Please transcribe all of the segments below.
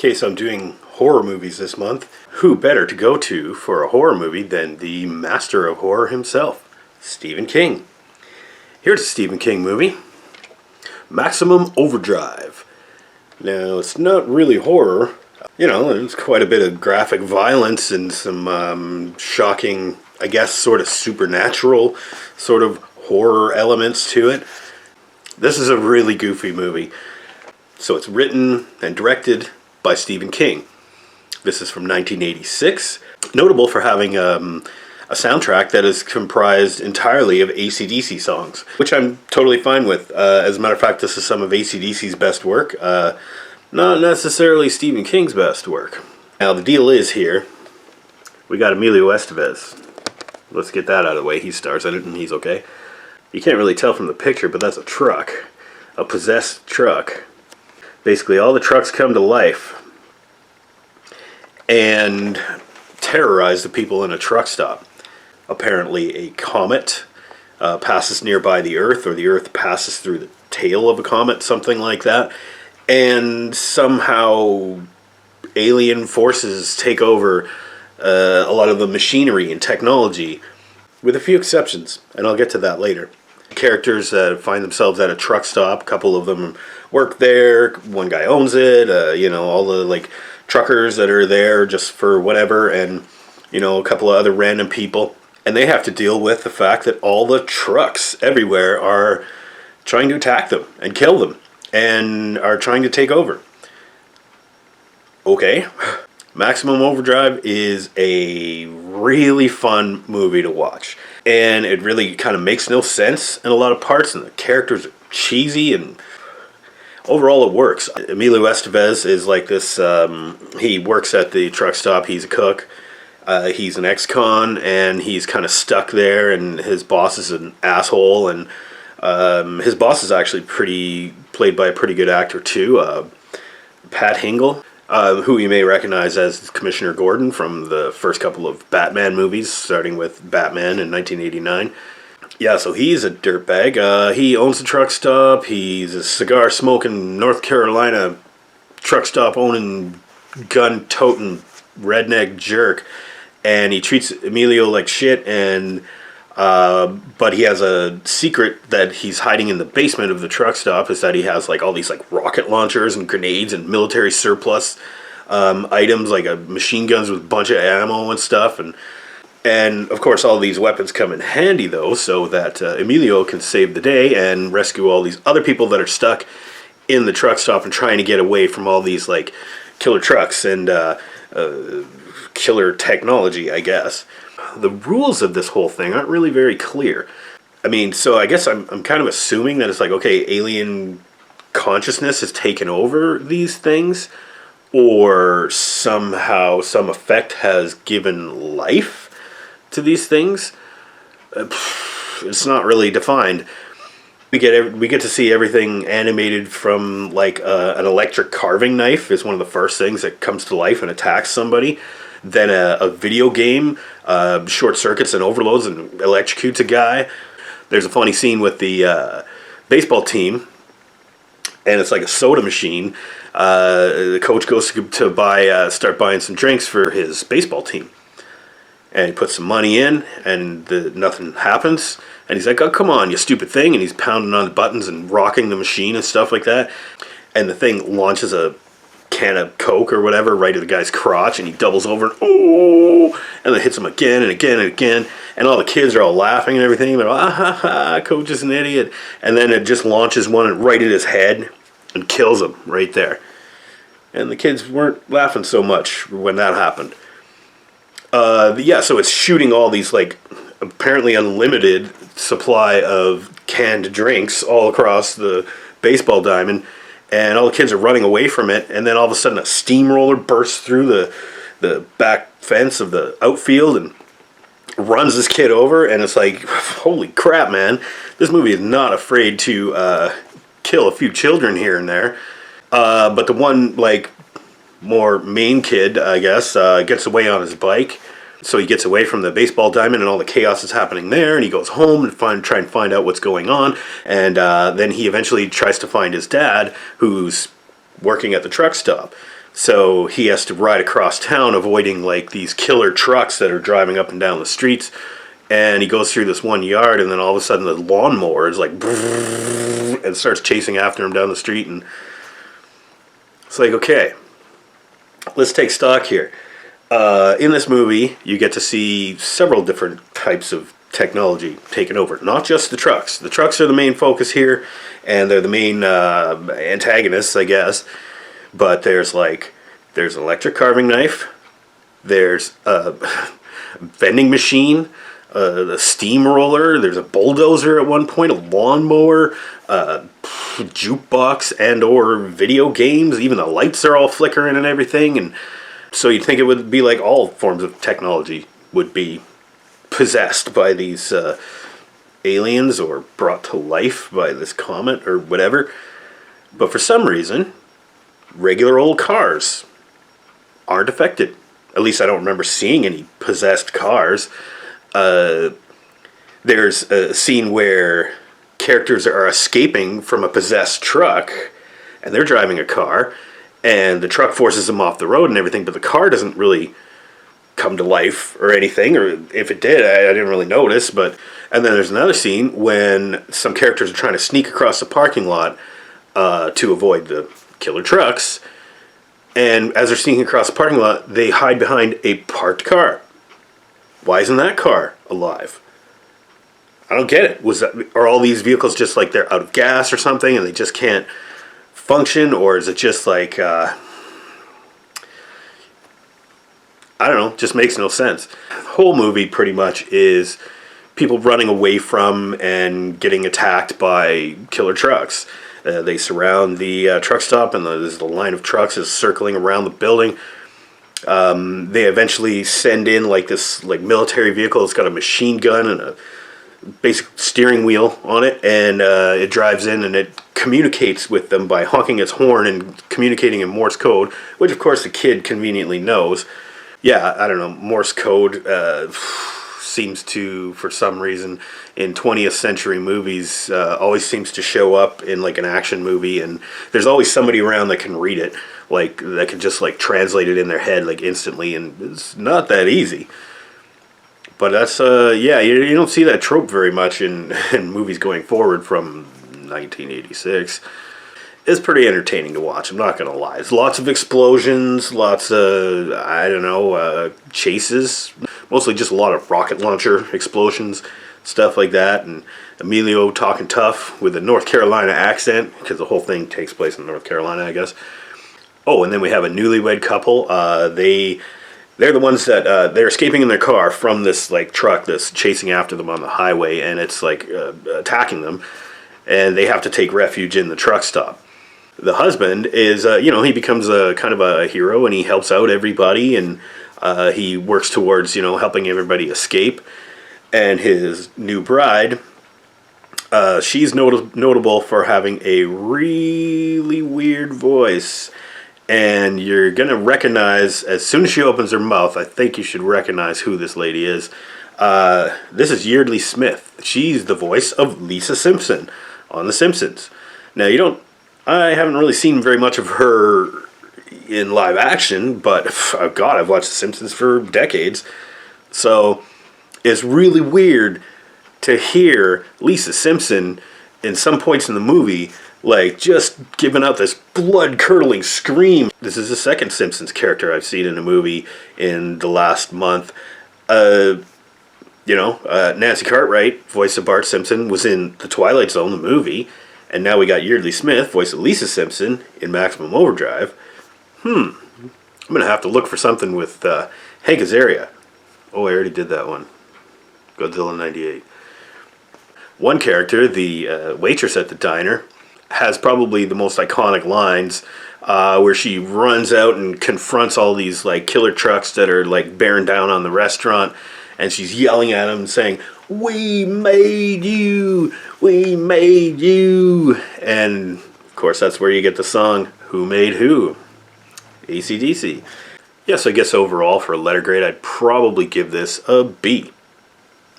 case I'm doing horror movies this month, who better to go to for a horror movie than the master of horror himself, Stephen King. Here's a Stephen King movie, Maximum Overdrive. Now, it's not really horror. You know, there's quite a bit of graphic violence and some shocking, I guess, sort of supernatural sort of horror elements to it. This is a really goofy movie. So it's written and directed by Stephen King. This is from 1986. Notable for having a soundtrack that is comprised entirely of AC/DC songs, which I'm totally fine with. As a matter of fact, this is some of AC/DC's best work. Not necessarily Stephen King's best work. Now, the deal is here, we got Emilio Estevez. Let's get that out of the way. He stars in it and he's okay. You can't really tell from the picture, but that's a truck. A possessed truck. Basically, all the trucks come to life and terrorize the people in a truck stop. Apparently, a comet passes nearby the Earth, or the Earth passes through the tail of a comet, something like that. And somehow alien forces take over a lot of the machinery and technology, with a few exceptions, and I'll get to that later. Characters find themselves at a truck stop. A couple of them work there. One guy owns it. All the truckers that are there just for whatever, and a couple of other random people. And they have to deal with the fact that all the trucks everywhere are trying to attack them and kill them, and are trying to take over. Okay. Maximum Overdrive is a really fun movie to watch. And it really kind of makes no sense in a lot of parts, and the characters are cheesy, and overall it works. Emilio Estevez is like this, he works at the truck stop, he's a cook, he's an ex-con, and he's kind of stuck there, and his boss is an asshole, and his boss is actually played by a pretty good actor too, Pat Hingle. Who you may recognize as Commissioner Gordon from the first couple of Batman movies, starting with Batman in 1989. Yeah, so he's a dirtbag. He owns a truck stop. He's a cigar-smoking, North Carolina truck stop-owning, gun-toting redneck jerk. And he treats Emilio like shit, but he has a secret that he's hiding in the basement of the truck stop, is that he has all these rocket launchers and grenades and military surplus items, machine guns with a bunch of ammo and stuff, and of course all these weapons come in handy though, so that Emilio can save the day and rescue all these other people that are stuck in the truck stop and trying to get away from all these killer trucks and killer technology, I guess. The rules of this whole thing aren't really very clear. I mean, so I guess I'm kind of assuming that it's okay, alien consciousness has taken over these things, or somehow some effect has given life to these things. It's not really defined. We get to see everything animated from an electric carving knife is one of the first things that comes to life and attacks somebody. Then a video game short circuits and overloads and electrocutes a guy. There's a funny scene with the baseball team, and it's like a soda machine. The coach goes to start buying some drinks for his baseball team, and he puts some money in, and nothing happens. And he's like, "Oh, come on, you stupid thing!" And he's pounding on the buttons and rocking the machine and stuff like that. And the thing launches a can of Coke or whatever right at the guy's crotch, and he doubles over and then hits him again and again and again, and all the kids are all laughing and everything. They're all, ha ha, Coach is an idiot. And then it just launches one right at his head and kills him right there. And the kids weren't laughing so much when that happened. So it's shooting all these apparently unlimited supply of canned drinks all across the baseball diamond. And all the kids are running away from it, and then all of a sudden a steamroller bursts through the back fence of the outfield and runs this kid over, and it's holy crap, man. This movie is not afraid to kill a few children here and there. But the one, more main kid, I guess, gets away on his bike. So he gets away from the baseball diamond and all the chaos that's happening there, and he goes home and try and find out what's going on. And then he eventually tries to find his dad, who's working at the truck stop. So he has to ride across town avoiding like these killer trucks that are driving up and down the streets. And he goes through this one yard, and then all of a sudden the lawnmower is like, and starts chasing after him down the street. And it's like, okay, let's take stock here. In this movie, you get to see several different types of technology taken over. Not just the trucks. The trucks are the main focus here, and they're the main antagonists, I guess. But there's an electric carving knife. There's a vending machine. A steamroller, there's a bulldozer at one point, a lawnmower, jukebox and or video games, even the lights are all flickering and everything, and so you'd think it would be like all forms of technology would be possessed by these aliens or brought to life by this comet or whatever, but for some reason, regular old cars aren't affected. At least I don't remember seeing any possessed cars. There's a scene where characters are escaping from a possessed truck, and they're driving a car, and the truck forces them off the road and everything, but the car doesn't really come to life or anything, or if it did, I didn't really notice. And then there's another scene when some characters are trying to sneak across the parking lot to avoid the killer trucks, and as they're sneaking across the parking lot, they hide behind a parked car. Why isn't that car alive? I don't get it. Are all these vehicles just like they're out of gas or something and they just can't function? Or is it just like, I don't know, just makes no sense. The whole movie pretty much is people running away from and getting attacked by killer trucks. They surround the truck stop, and there's the line of trucks is circling around the building. They eventually send in like this like military vehicle. It's got a machine gun and a basic steering wheel on it, and it drives in and it communicates with them by honking its horn and communicating in Morse code, which of course the kid conveniently knows. Yeah, I don't know, Morse code seems to, for some reason, in 20th century movies, always seems to show up in like an action movie, and there's always somebody around that can read it, like that can just like translate it in their head like instantly, and it's not that easy. But that's yeah, you don't see that trope very much in movies going forward from 1986. It's pretty entertaining to watch, I'm not gonna lie. There's lots of explosions, lots of, I don't know, chases, mostly just a lot of rocket launcher explosions, stuff like that, and Emilio talking tough with a North Carolina accent, because the whole thing takes place in North Carolina, I guess. Oh, and then we have a newlywed couple. They're the ones that they're escaping in their car from this like truck that's chasing after them on the highway, and it's like attacking them, and they have to take refuge in the truck stop. The husband is, he becomes a kind of a hero, and he helps out everybody, and he works towards, helping everybody escape. And his new bride, she's notable for having a really weird voice. And you're going to recognize, as soon as she opens her mouth, I think you should recognize who this lady is. This is Yeardley Smith. She's the voice of Lisa Simpson on The Simpsons. Now, I haven't really seen very much of her in live action, but God, I've watched The Simpsons for decades. So it's really weird to hear Lisa Simpson in some points in the movie like just giving out this blood-curdling scream. This is the second Simpsons character I've seen in a movie in the last month. Nancy Cartwright, voice of Bart Simpson, was in The Twilight Zone, the movie. And now we got Yeardley Smith, voice of Lisa Simpson, in Maximum Overdrive. I'm going to have to look for something with Hank Azaria. Oh, I already did that one. Godzilla 98. One character, the waitress at the diner, has probably the most iconic lines where she runs out and confronts all these like killer trucks that are like bearing down on the restaurant, and she's yelling at them saying, "We made you! We made you!" And of course that's where you get the song Who Made Who? AC/DC. Yes, I guess overall for a letter grade I'd probably give this a B.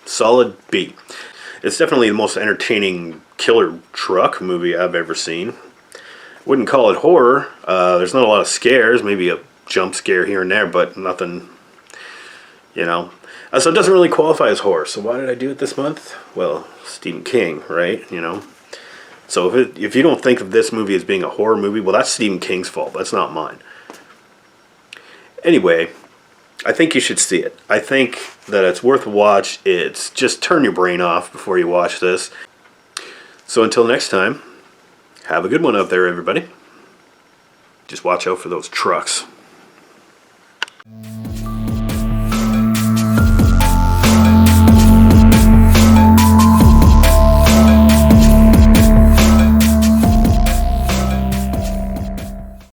Solid B. It's definitely the most entertaining killer truck movie I've ever seen. Wouldn't call it horror. There's not a lot of scares, maybe a jump scare here and there, but nothing, you know. So it doesn't really qualify as horror. So why did I do it this month? Well, Stephen King, right? You know. So if you don't think of this movie as being a horror movie, well, that's Stephen King's fault. That's not mine. Anyway, I think you should see it. I think that it's worth a watch. It's just turn your brain off before you watch this. So until next time, have a good one out there, everybody. Just watch out for those trucks.